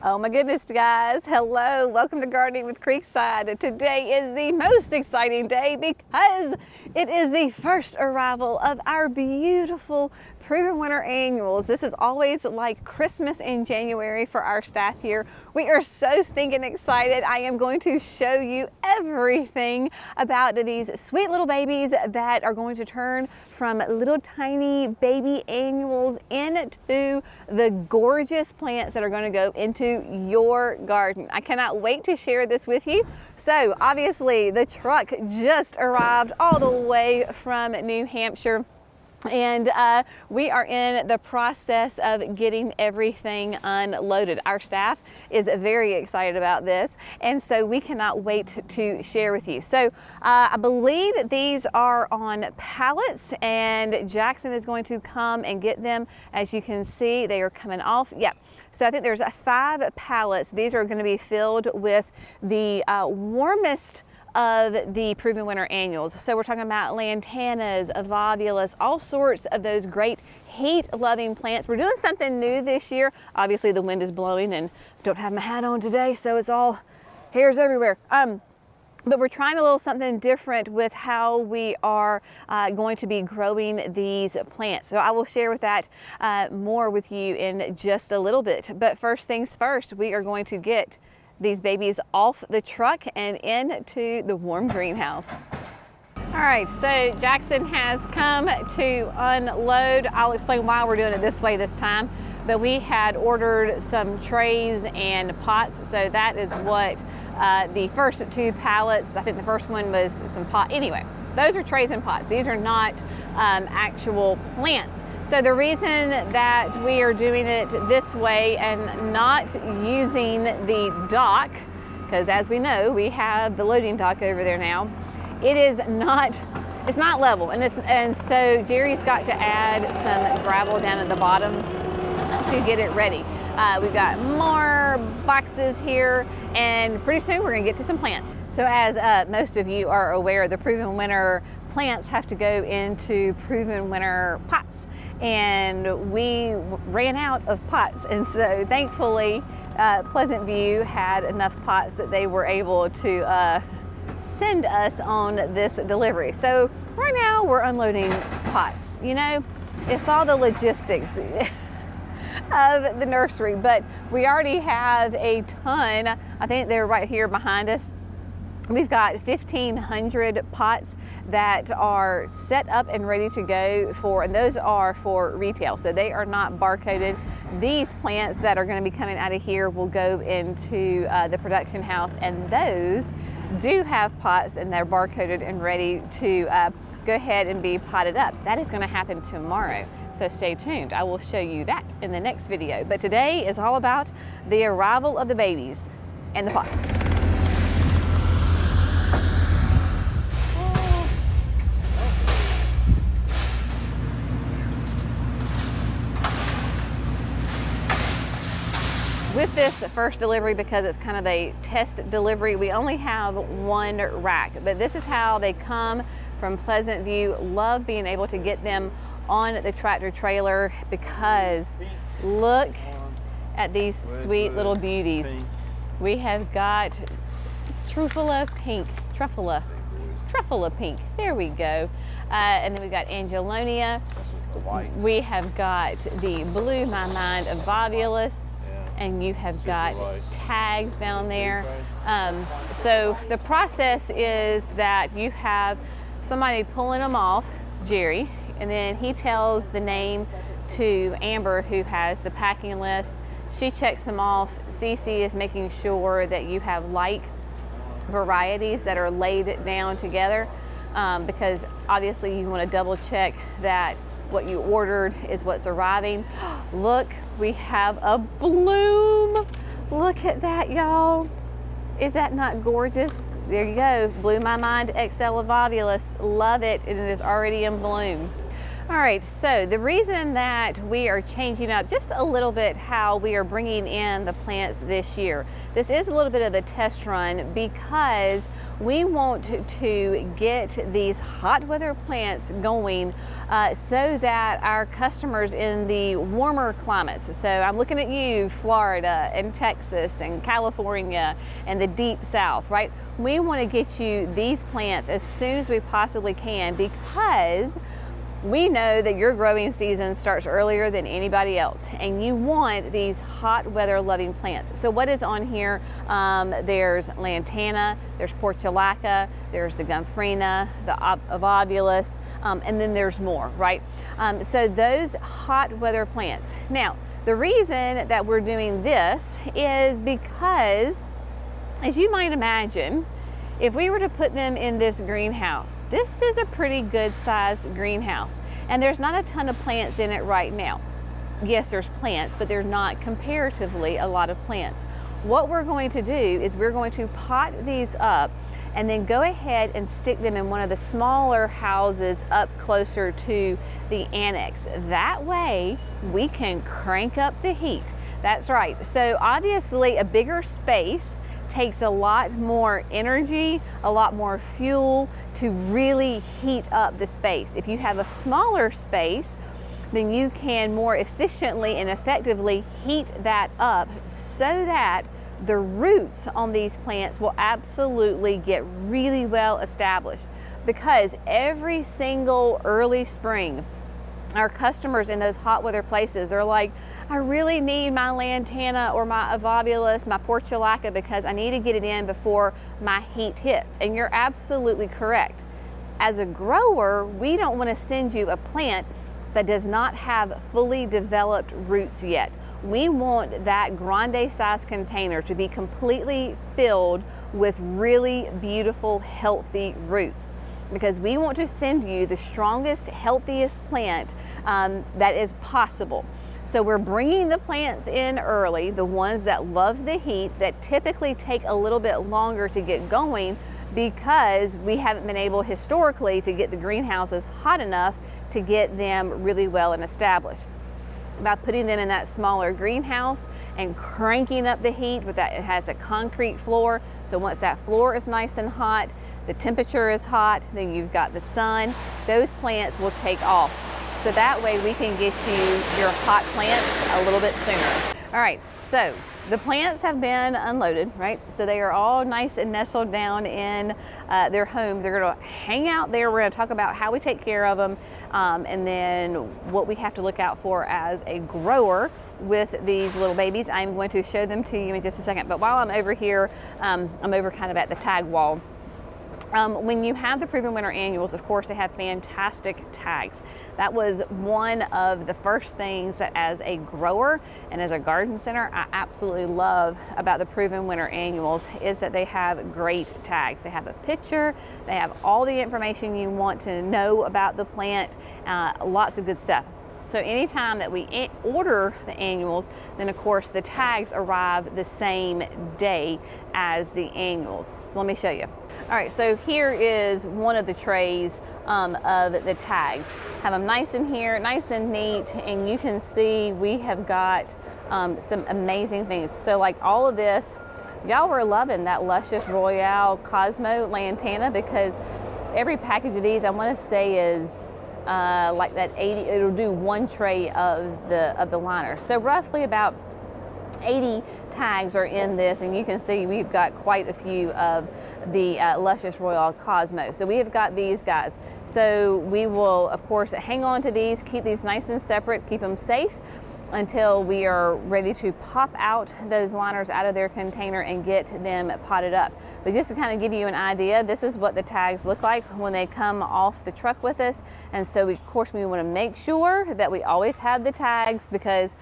Oh my goodness, guys. Hello, welcome to Gardening with Creekside. Today is the most exciting day because it is the first arrival of our beautiful Proven Winner annuals. This is always like Christmas in January for our staff here. We are so stinking excited. I am going to show you everything about these sweet little babies that are going to turn from little tiny baby annuals into the gorgeous plants that are going to go into your garden. I cannot wait to share this with you. So obviously the truck just arrived all the way from New Hampshire, and we are in the process of getting everything unloaded. Our staff is very excited about this, and so we cannot wait to share with you. So I believe these are on pallets, and Jackson is going to come and get them. As you can see, they are coming off. Yeah. So I think there's 5 pallets. These are going to be filled with the warmest of the Proven Winner annuals. So we're talking about lantanas, evolvulus, all sorts of those great heat-loving plants. We're doing something new this year. Obviously the wind is blowing and don't have my hat on today, so it's all hairs everywhere. But we're trying a little something different with how we are going to be growing these plants. So I will share with that more with you in just a little bit. But first things first, we are going to get these babies off the truck and into the warm greenhouse. All right, so Jackson has come to unload. I'll explain why we're doing it this way this time, but we had ordered some trays and pots, so that is what the first 2 pallets, I think the first one was some pot. Anyway, those are trays and pots. These are not actual plants. So the reason that we are doing it this way and not using the dock, because as we know, we have the loading dock over there now, it's not level. And so Jerry's got to add some gravel down at the bottom to get it ready. We've got more boxes here, and pretty soon we're gonna get to some plants. So as most of you are aware, the Proven Winner plants have to go into Proven Winner pots. And we ran out of pots, and so thankfully Pleasant View had enough pots that they were able to send us on this delivery. So right now we're unloading pots. You know, it's all the logistics of the nursery, but we already have a ton. I think they're right here behind us. We've got 1,500 pots that are set up and ready to go and those are for retail. So they are not barcoded. These plants that are going to be coming out of here will go into the production house, and those do have pots and they're barcoded and ready to go ahead and be potted up. That is going to happen tomorrow. So stay tuned. I will show you that in the next video. But today is all about the arrival of the babies and the pots. With this first delivery, because it's kind of a test delivery, we only have 1 rack, but this is how they come from Pleasant View. Love being able to get them on the tractor trailer because look at these sweet little beauties. We have got Truffula pink, Truffula pink, there we go. And then we've got Angelonia. We have got the Blue My Mind of Evolvulus. And you have got tags down there. So the process is that you have somebody pulling them off, Jerry, and then he tells the name to Amber, who has the packing list. She checks them off. Cece is making sure that you have like varieties that are laid down together, because obviously you want to double check that what you ordered is what's arriving. Look, we have a bloom. Look at that, y'all. Is that not gorgeous? There you go, Blue My Mind XL Evolvulus. Love it, and it is already in bloom. All right, so the reason that we are changing up just a little bit how we are bringing in the plants this year, this is a little bit of a test run because we want to get these hot weather plants going so that our customers in the warmer climates, so I'm looking at you, Florida and Texas and California and the deep south, right? We want to get you these plants as soon as we possibly can because we know that your growing season starts earlier than anybody else, and you want these hot weather loving plants. So what is on here? There's lantana, there's portulaca, there's the gomphrena, the avobulus, and then there's more, right? So those hot weather plants. Now, the reason that we're doing this is because, as you might imagine, if we were to put them in this greenhouse, this is a pretty good sized greenhouse, and there's not a ton of plants in it right now. Yes, there's plants, but they're not comparatively a lot of plants. What we're going to do is we're going to pot these up and then go ahead and stick them in one of the smaller houses up closer to the annex. That way we can crank up the heat. That's right. So obviously a bigger space takes a lot more energy, a lot more fuel to really heat up the space. If you have a smaller space, then you can more efficiently and effectively heat that up so that the roots on these plants will absolutely get really well established. Because every single early spring, our customers in those hot weather places are like, I really need my lantana or my avobulus, my portulaca, because I need to get it in before my heat hits. And you're absolutely correct. As a grower, we don't want to send you a plant that does not have fully developed roots yet. We want that grande size container to be completely filled with really beautiful, healthy roots, because we want to send you the strongest, healthiest plant that is possible. So we're bringing the plants in early, the ones that love the heat, that typically take a little bit longer to get going because we haven't been able historically to get the greenhouses hot enough to get them really well and established. By putting them in that smaller greenhouse and cranking up the heat with that, it has a concrete floor. So once that floor is nice and hot, the temperature is hot, then you've got the sun, those plants will take off. So that way we can get you your hot plants a little bit sooner. All right, so the plants have been unloaded, right? So they are all nice and nestled down in their home. They're gonna hang out there. We're gonna talk about how we take care of them and then what we have to look out for as a grower with these little babies. I'm going to show them to you in just a second. But while I'm over here, I'm over kind of at the tag wall. When you have the Proven Winner Annuals, of course, they have fantastic tags. That was one of the first things that as a grower and as a garden center, I absolutely love about the Proven Winner Annuals is that they have great tags. They have a picture, they have all the information you want to know about the plant, lots of good stuff. So anytime that we order the annuals, then of course the tags arrive the same day as the annuals. So let me show you. All right, so here is one of the trays of the tags. Have them nice in here, nice and neat, and you can see we have got some amazing things. So like all of this, y'all were loving that Luscious Royale Cosmo Lantana because every package of these I want to say is like that 80, it'll do one tray of the liner. So roughly about 80 tags are in this, and you can see we've got quite a few of the Luscious Royale Cosmo. So we have got these guys. So we will, of course, hang on to these, keep these nice and separate, keep them safe until we are ready to pop out those liners out of their container and get them potted up. But just to kind of give you an idea, this is what the tags look like when they come off the truck with us. And so of course we want to make sure that we always have the tags because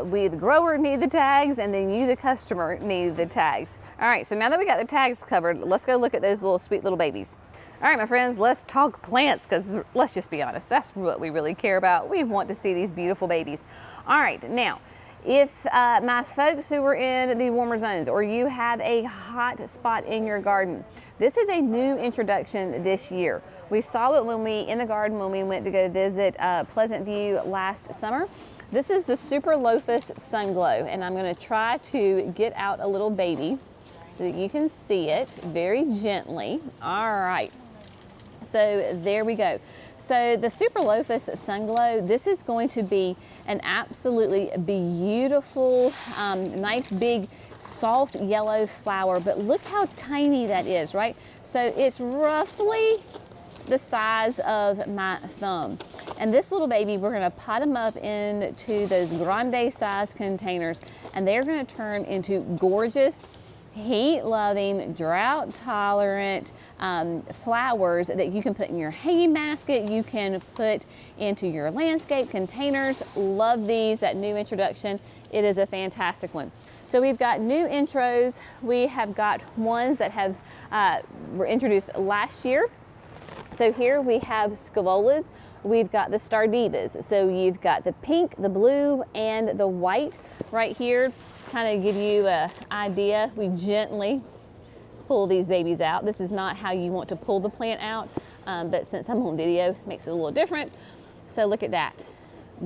we the grower need the tags and then you the customer need the tags. All right, so now that we got the tags covered, let's go look at those little sweet little babies. All right, my friends, let's talk plants because let's just be honest, that's what we really care about. We want to see these beautiful babies. All right, now If my folks who are in the warmer zones, or you have a hot spot in your garden, this is a new introduction this year. We saw it in the garden when we went to go visit Pleasant View last summer. This is the Super Lophus Sun Glow, and I'm going to try to get out a little baby so that you can see it very gently. All right. So there we go. So the Super Lophus Sun Glow, this is going to be an absolutely beautiful, nice big soft yellow flower, but look how tiny that is, right? So it's roughly the size of my thumb. And this little baby, we're gonna pot them up into those grande size containers, and they're gonna turn into gorgeous, heat-loving, drought-tolerant flowers that you can put in your hanging basket, you can put into your landscape containers. Love these, that new introduction. It is a fantastic one. So we've got new intros. We have got ones that were introduced last year. So here we have scaevolas. We've got the Star Divas. So you've got the pink, the blue, and the white right here. Kind of give you an idea. We gently pull these babies out. This is not how you want to pull the plant out, but since I'm on video, it makes it a little different. So look at that.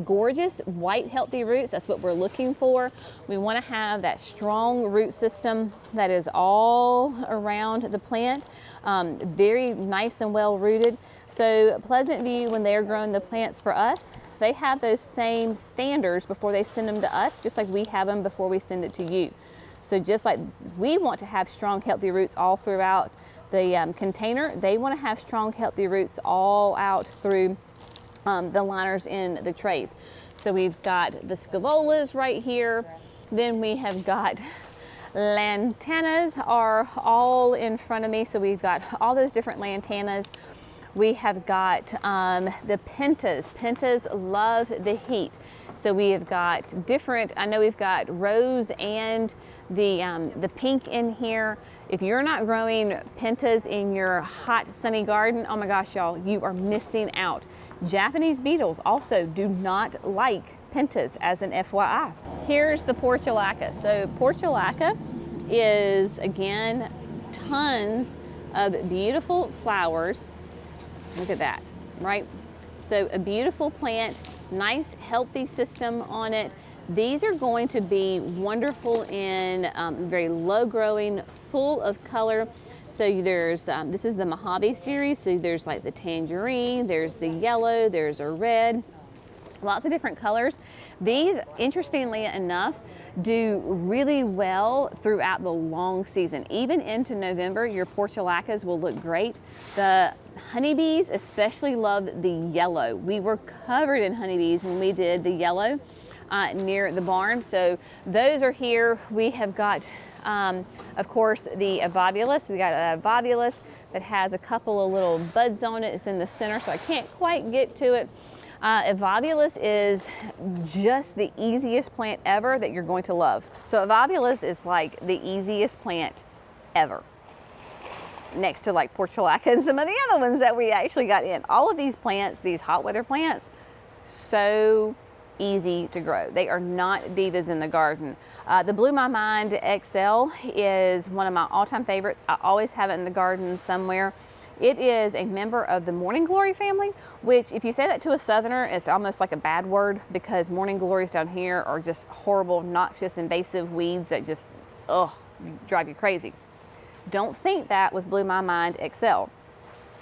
Gorgeous white healthy roots. That's what we're looking for. We want to have that strong root system that is all around the plant, very nice and well rooted. So Pleasant View, when they're growing the plants for us, they have those same standards before they send them to us, just like we have them before we send it to you. So just like we want to have strong healthy roots all throughout the container, they want to have strong healthy roots all out through the liners in the trays. So we've got the scaevolas right here. Then we have got lantanas are all in front of me. So we've got all those different lantanas. We have got the pentas. Pentas love the heat. So we have got different, I know we've got rose and the pink in here. If you're not growing pentas in your hot sunny garden, oh my gosh, y'all, you are missing out. Japanese beetles also do not like pentas, as an FYI. Here's the portulaca. So portulaca is, again, tons of beautiful flowers. Look at that, right? So a beautiful plant, nice healthy system on it. These are going to be wonderful in very low growing, full of color. So there's, this is the Mojave series. So there's like the tangerine, there's the yellow, there's a red, lots of different colors. These, interestingly enough, do really well throughout the long season. Even into November, your portulacas will look great. The honeybees especially love the yellow. We were covered in honeybees when we did the yellow near the barn. So those are here. We have got, of course, the Avobulus. We got a Avobulus that has a couple of little buds on it. It's in the center, so I can't quite get to it. Avobulus is just the easiest plant ever that you're going to love. So Avobulus is like the easiest plant ever, next to like portulaca and some of the other ones that we actually got in. All of these plants, these hot weather plants, so easy to grow. They are not divas in the garden. The Blew My Mind XL is one of my all-time favorites. I always have it in the garden somewhere. It is a member of the Morning Glory family, which if you say that to a Southerner, it's almost like a bad word, because Morning Glories down here are just horrible, noxious, invasive weeds that just, drive you crazy. Don't think that with Blew My Mind XL.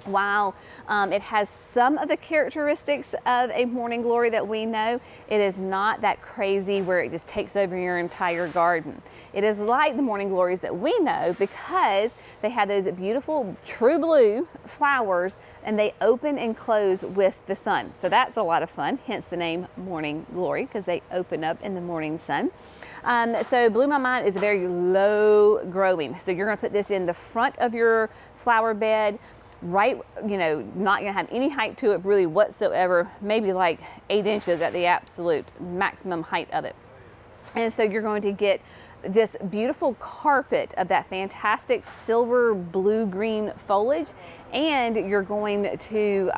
While it has some of the characteristics of a Morning Glory that we know, it is not that crazy where it just takes over your entire garden. It is like the Morning Glories that we know because they have those beautiful true blue flowers, and they open and close with the sun. So that's a lot of fun, hence the name Morning Glory, because they open up in the morning sun. So Blew My Mind is very low growing. So you're gonna put this in the front of your flower bed, right, not gonna have any height to it really whatsoever, maybe like 8 inches at the absolute maximum height of it. And so you're going to get this beautiful carpet of that fantastic silver blue-green foliage, and you're going to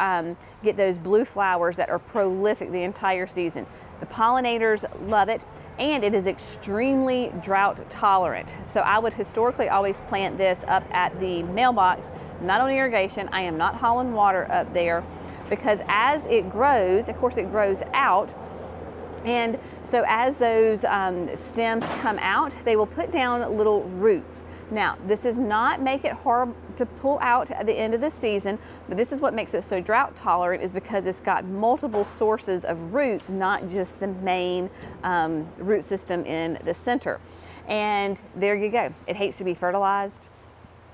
get those blue flowers that are prolific the entire season. The pollinators love it, and it is extremely drought tolerant. So I would historically always plant this up at the mailbox, not on irrigation. I am not hauling water up there, because as it grows, of course it grows out, and so as those stems come out, they will put down little roots. Now, this does not make it hard to pull out at the end of the season, but this is what makes it so drought tolerant, is because it's got multiple sources of roots, not just the main root system in the center. And there you go. It hates to be fertilized.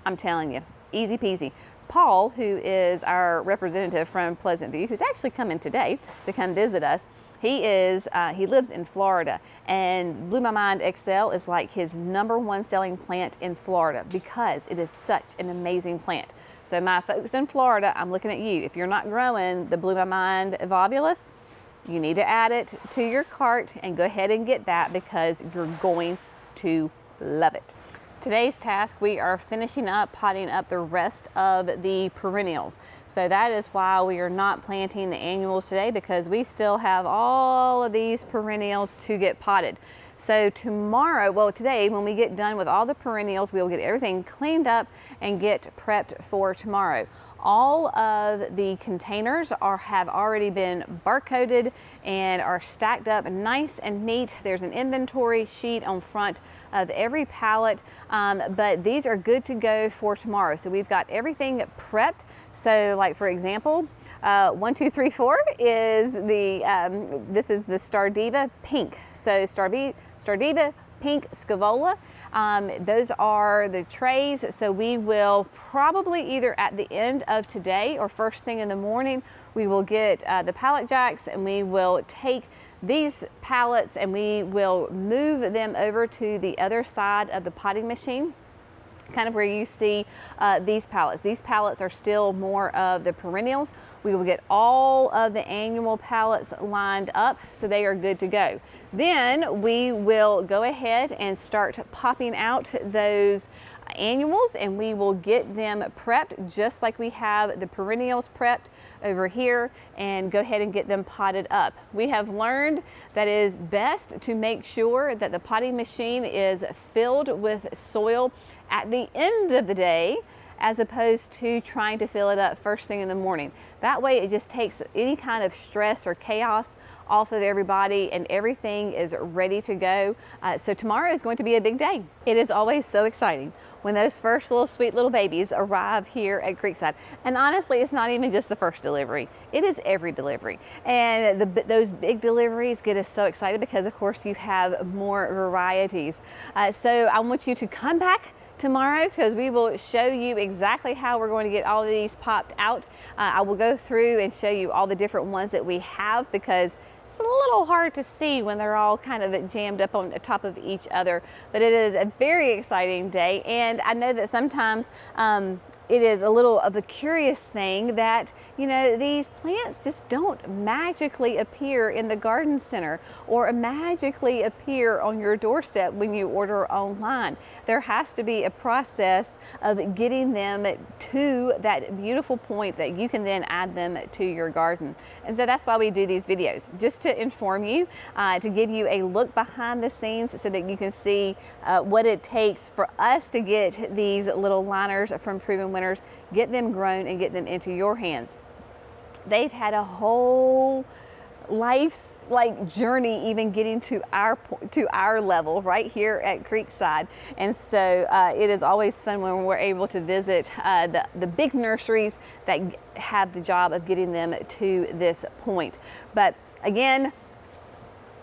I'm telling you, easy peasy. Paul, who is our representative from Pleasant View, who's actually coming today to come visit us, he lives in Florida, and Blew My Mind XL is like his #1 selling plant in Florida because it is such an amazing plant. So my folks in Florida, I'm looking at you. If you're not growing the Blew My Mind Volvulus, you need to add it to your cart and go ahead and get that, because you're going to love it. Today's task, we are finishing up potting up the rest of the perennials. So that is why we are not planting the annuals today, because we still have all of these perennials to get potted. So tomorrow, well today, when we get done with all the perennials, we'll get everything cleaned up and get prepped for tomorrow. All of the containers have already been barcoded and are stacked up nice and neat. There's an inventory sheet on front of every pallet, but these are good to go for tomorrow. So we've got everything prepped. So like for example, 1, 2, 3, 4 is the, this is the Stardiva Pink. So Stardiva Pink Scaevola. Those are the trays. So we will probably either at the end of today or first thing in the morning, we will get the pallet jacks, and we will take these pallets and we will move them over to the other side of the potting machine, kind of where you see these pallets. These pallets are still more of the perennials. We will get all of the annual pallets lined up so they are good to go. Then we will go ahead and start popping out those annuals, and we will get them prepped just like we have the perennials prepped over here, and go ahead and get them potted up. We have learned that it is best to make sure that the potting machine is filled with soil at the end of the day, as opposed to trying to fill it up first thing in the morning. That way it just takes any kind of stress or chaos off of everybody, and everything is ready to go. So tomorrow is going to be a big day. It is always so exciting when those first little sweet little babies arrive here at Creekside. And honestly, it's not even just the first delivery. It is every delivery. And those big deliveries get us so excited, because of course you have more varieties. So I want you to come back tomorrow, because we will show you exactly how we're going to get all of these popped out. I will go through and show you all the different ones that we have, because it's a little hard to see when they're all kind of jammed up on the top of each other. But it is a very exciting day, and I know that sometimes it is a little of a curious thing that, you know, these plants just don't magically appear in the garden center or magically appear on your doorstep when you order online. There has to be a process of getting them to that beautiful point that you can then add them to your garden. And so that's why we do these videos, just to inform you, to give you a look behind the scenes so that you can see what it takes for us to get these little liners from Proven Winners, get them grown and get them into your hands. They've had a whole life's journey even getting to our level right here at Creekside. And so it is always fun when we're able to visit the big nurseries that have the job of getting them to this point. But again,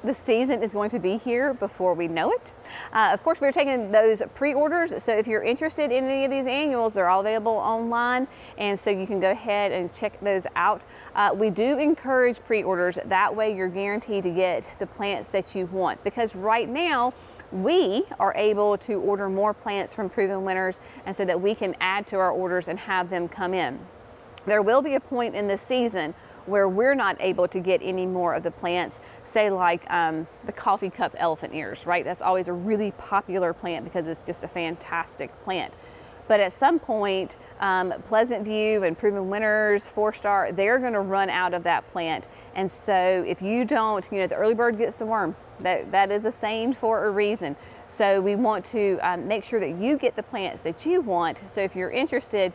the season is going to be here before we know it. Of course, we're taking those pre-orders, so if you're interested in any of these annuals, they're all available online, and so you can go ahead and check those out. We do encourage pre-orders. That way you're guaranteed to get the plants that you want, because right now we are able to order more plants from Proven Winners, and so that we can add to our orders and have them come in. There will be a point in the season where we're not able to get any more of the plants, say like the coffee cup elephant ears, right? That's always a really popular plant because it's just a fantastic plant. But at some point, Pleasant View and Proven Winners, 4-Star, they're gonna run out of that plant. And so if you don't, the early bird gets the worm. That is a saying for a reason. So we want to make sure that you get the plants that you want. So if you're interested,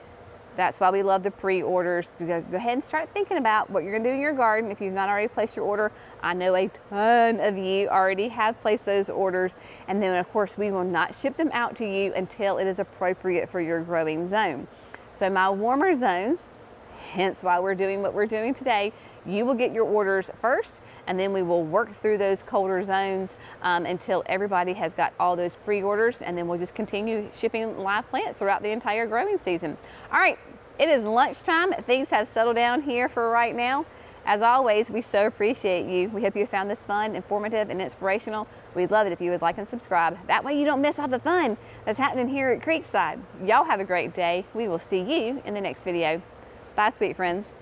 that's why we love the pre-orders, to go ahead and start thinking about what you're gonna do in your garden if you've not already placed your order. I know a ton of you already have placed those orders. And then of course, we will not ship them out to you until it is appropriate for your growing zone. So my warmer zones, hence why we're doing what we're doing today, you will get your orders first, and then we will work through those colder zones until everybody has got all those pre-orders, and then we'll just continue shipping live plants throughout the entire growing season. All right, it is lunchtime. Things have settled down here for right now. As always, we so appreciate you. We hope you found this fun, informative, and inspirational. We'd love it if you would like and subscribe. That way you don't miss all the fun that's happening here at Creekside. Y'all have a great day. We will see you in the next video. Bye, sweet friends.